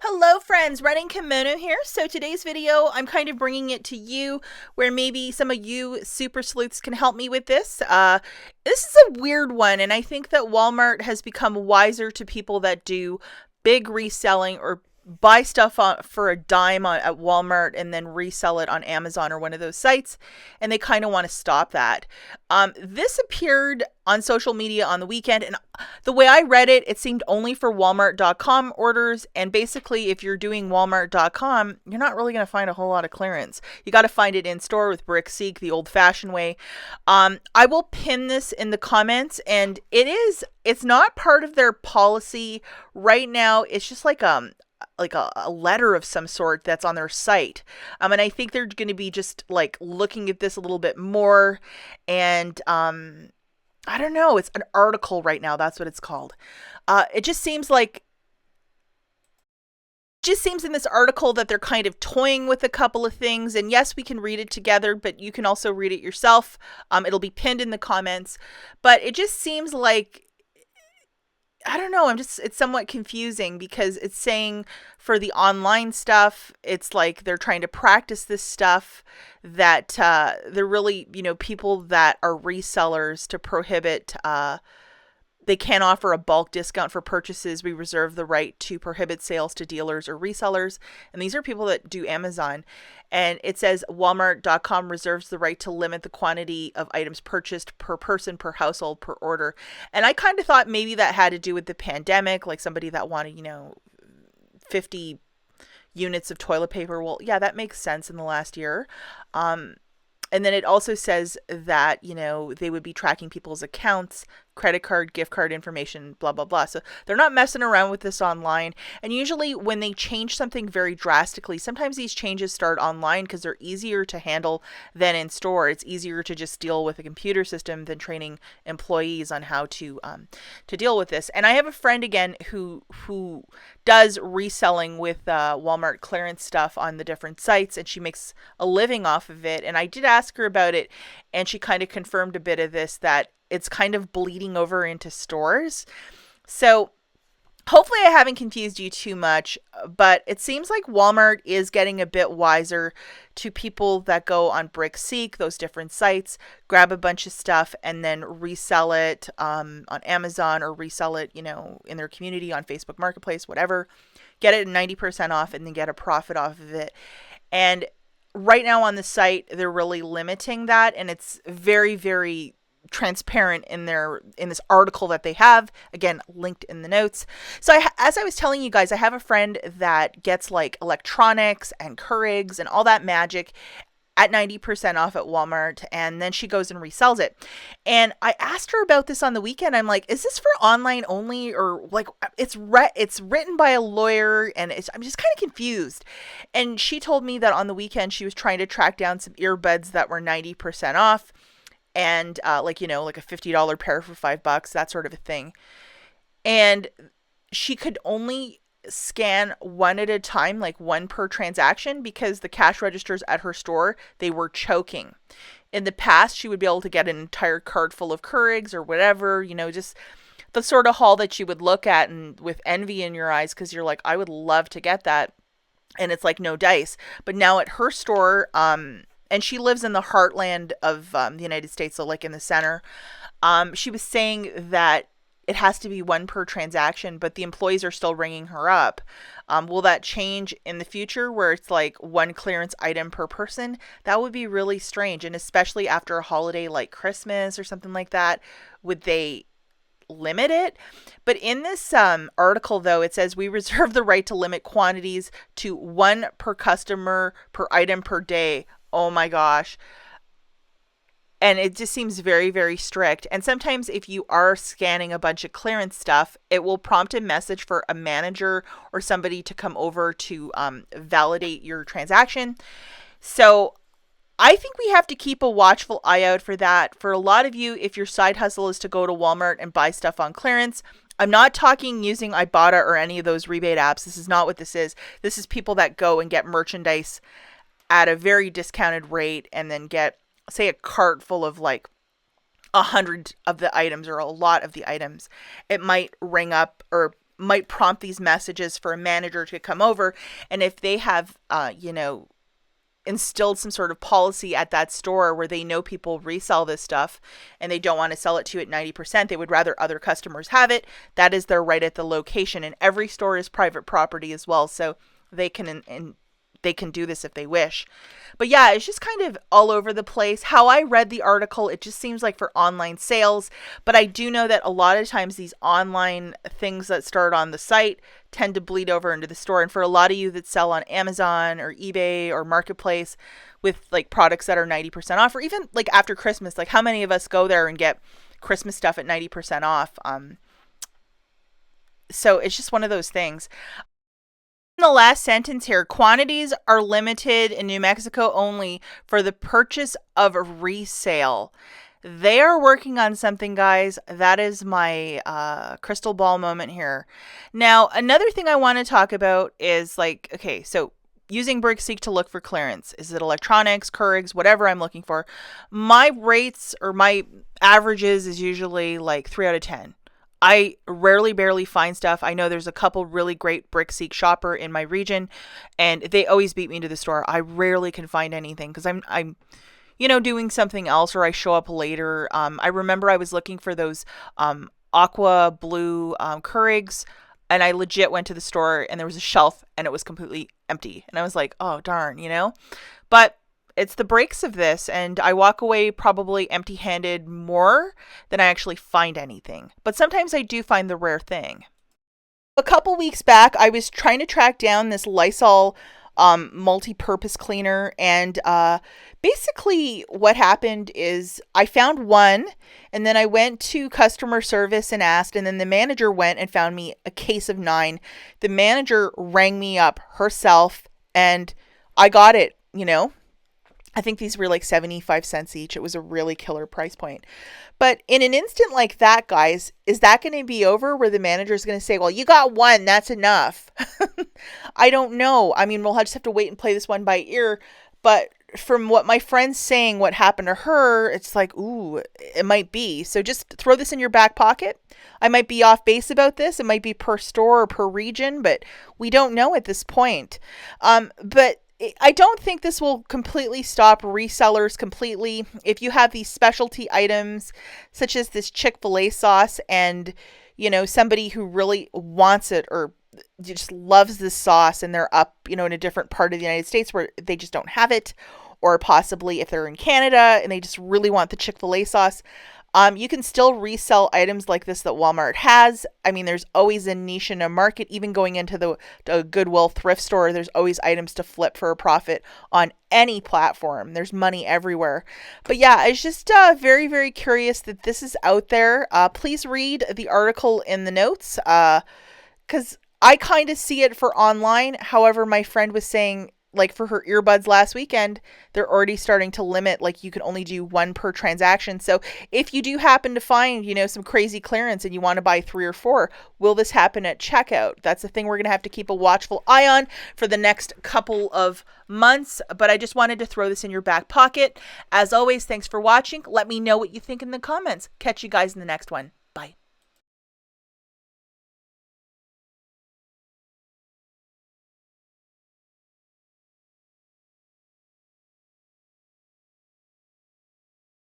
Hello friends, Running Kimono here. So today's video, I'm kind of bringing it to you where maybe some of you super sleuths can help me with this. This is a weird one, and I think that Walmart has become wiser to people that do big reselling or buy stuff for a dime at Walmart and then resell it on Amazon or one of those sites, and they kind of want to stop that. This appeared on social media on the weekend, and the way I read it, it seemed only for Walmart.com orders, and basically if you're doing Walmart.com, you're not really going to find a whole lot of clearance. You got to find it in store with Brick-Seek, the old-fashioned way. I will pin this in the comments, and it's not part of their policy right now. It's just like a letter of some sort that's on their site. And I think they're going to be just like looking at this a little bit more. And I don't know. It's an article right now. That's what it's called. It just seems in this article that they're kind of toying with a couple of things. And yes, we can read it together, but you can also read it yourself. It'll be pinned in the comments. But it just seems like, I don't know, it's somewhat confusing because it's saying for the online stuff, it's like they're trying to practice this stuff that they're really, people that are resellers to prohibit, they can't offer a bulk discount for purchases. We reserve the right to prohibit sales to dealers or resellers. And these are people that do Amazon. And it says Walmart.com reserves the right to limit the quantity of items purchased per person, per household, per order. And I kind of thought maybe that had to do with the pandemic, like somebody that wanted, 50 units of toilet paper. Well, yeah, that makes sense in the last year. And then it also says that, they would be tracking people's accounts, credit card, gift card information, blah, blah, blah. So they're not messing around with this online. And usually when they change something very drastically, sometimes these changes start online because they're easier to handle than in store. It's easier to just deal with a computer system than training employees on how to deal with this. And I have a friend again who does reselling with Walmart clearance stuff on the different sites, and she makes a living off of it. And I did ask her about it, and she kind of confirmed a bit of this, that it's kind of bleeding over into stores. So hopefully I haven't confused you too much, but it seems like Walmart is getting a bit wiser to people that go on Brick-Seek, those different sites, grab a bunch of stuff and then resell it on Amazon or resell it, in their community on Facebook Marketplace, whatever. Get it 90% off and then get a profit off of it. And right now on the site, they're really limiting that, and it's very, very transparent in this article that they have, again linked in the notes. So as I was telling you guys, I have a friend that gets like electronics and Keurigs and all that magic at 90% off at Walmart, and then she goes and resells it. And I asked her about this on the weekend. I'm like, is this for online only, or like it's written by a lawyer? And I'm just kind of confused. And she told me that on the weekend she was trying to track down some earbuds that were 90% off, and like a $50 pair for $5, that sort of a thing. And she could only scan one at a time, like one per transaction, because the cash registers at her store, they were choking. In the past, she would be able to get an entire cart full of Keurigs or whatever, just the sort of haul that you would look at and with envy in your eyes, because you're like, I would love to get that. And it's like no dice. But now at her store, and she lives in the heartland of the United States, so like in the center. She was saying that it has to be one per transaction, but the employees are still ringing her up. Will that change in the future where it's like one clearance item per person? That would be really strange. And especially after a holiday like Christmas or something like that, would they limit it? But in this article, though, it says we reserve the right to limit quantities to one per customer per item per day. Oh my gosh. And it just seems very, very strict. And sometimes if you are scanning a bunch of clearance stuff, it will prompt a message for a manager or somebody to come over to validate your transaction. So I think we have to keep a watchful eye out for that. For a lot of you, if your side hustle is to go to Walmart and buy stuff on clearance, I'm not talking using Ibotta or any of those rebate apps. This is not what this is. This is people that go and get merchandise at a very discounted rate and then get, say, a cart full of like 100 of the items or a lot of the items. It might ring up, or might prompt these messages for a manager to come over. And if they have, instilled some sort of policy at that store where they know people resell this stuff and they don't want to sell it to you at 90%, they would rather other customers have it. That is their right at the location. And every store is private property as well. So they can they can do this if they wish. But yeah, it's just kind of all over the place. How I read the article, it just seems like for online sales. But I do know that a lot of times these online things that start on the site tend to bleed over into the store. And for a lot of you that sell on Amazon or eBay or Marketplace with like products that are 90% off, or even like after Christmas, like how many of us go there and get Christmas stuff at 90% off? So it's just one of those things. In the last sentence here, quantities are limited in New Mexico only for the purchase of a resale. They are working on something, guys. That is my crystal ball moment here. Now, another thing I want to talk about is like, okay, so using BrickSeek to look for clearance. Is it electronics, Keurigs, whatever I'm looking for? My rates or my averages is usually like 3 out of 10. I rarely, barely find stuff. I know there's a couple really great BrickSeek shopper in my region, and they always beat me to the store. I rarely can find anything because I'm doing something else, or I show up later. I remember I was looking for those aqua blue Keurigs, and I legit went to the store and there was a shelf and it was completely empty. And I was like, oh, darn, But it's the breaks of this, and I walk away probably empty-handed more than I actually find anything. But sometimes I do find the rare thing. A couple weeks back, I was trying to track down this Lysol multi-purpose cleaner, and basically what happened is I found one, and then I went to customer service and asked, and then the manager went and found me a case of 9. The manager rang me up herself, and I got it, I think these were like 75 cents each. It was a really killer price point. But in an instant like that, guys, is that going to be over where the manager is going to say, well, you got one, that's enough? I don't know. I mean, we'll just have to wait and play this one by ear. But from what my friend's saying, what happened to her, it's like, ooh, it might be. So just throw this in your back pocket. I might be off base about this. It might be per store or per region, but we don't know at this point. But I don't think this will completely stop resellers completely. If you have these specialty items, such as this Chick-fil-A sauce, and, somebody who really wants it or just loves this sauce, and they're up, in a different part of the United States where they just don't have it, or possibly if they're in Canada and they just really want the Chick-fil-A sauce, you can still resell items like this that Walmart has. I mean, there's always a niche in a market. Even going into the Goodwill thrift store, there's always items to flip for a profit on any platform. There's money everywhere. But yeah, I was just very, very curious that this is out there. Please read the article in the notes because I kind of see it for online. However, my friend was saying, like for her earbuds last weekend, they're already starting to limit, like you can only do 1 per transaction. So if you do happen to find, some crazy clearance and you want to buy 3 or 4, will this happen at checkout? That's the thing we're going to have to keep a watchful eye on for the next couple of months. But I just wanted to throw this in your back pocket. As always, thanks for watching. Let me know what you think in the comments. Catch you guys in the next one. Bye.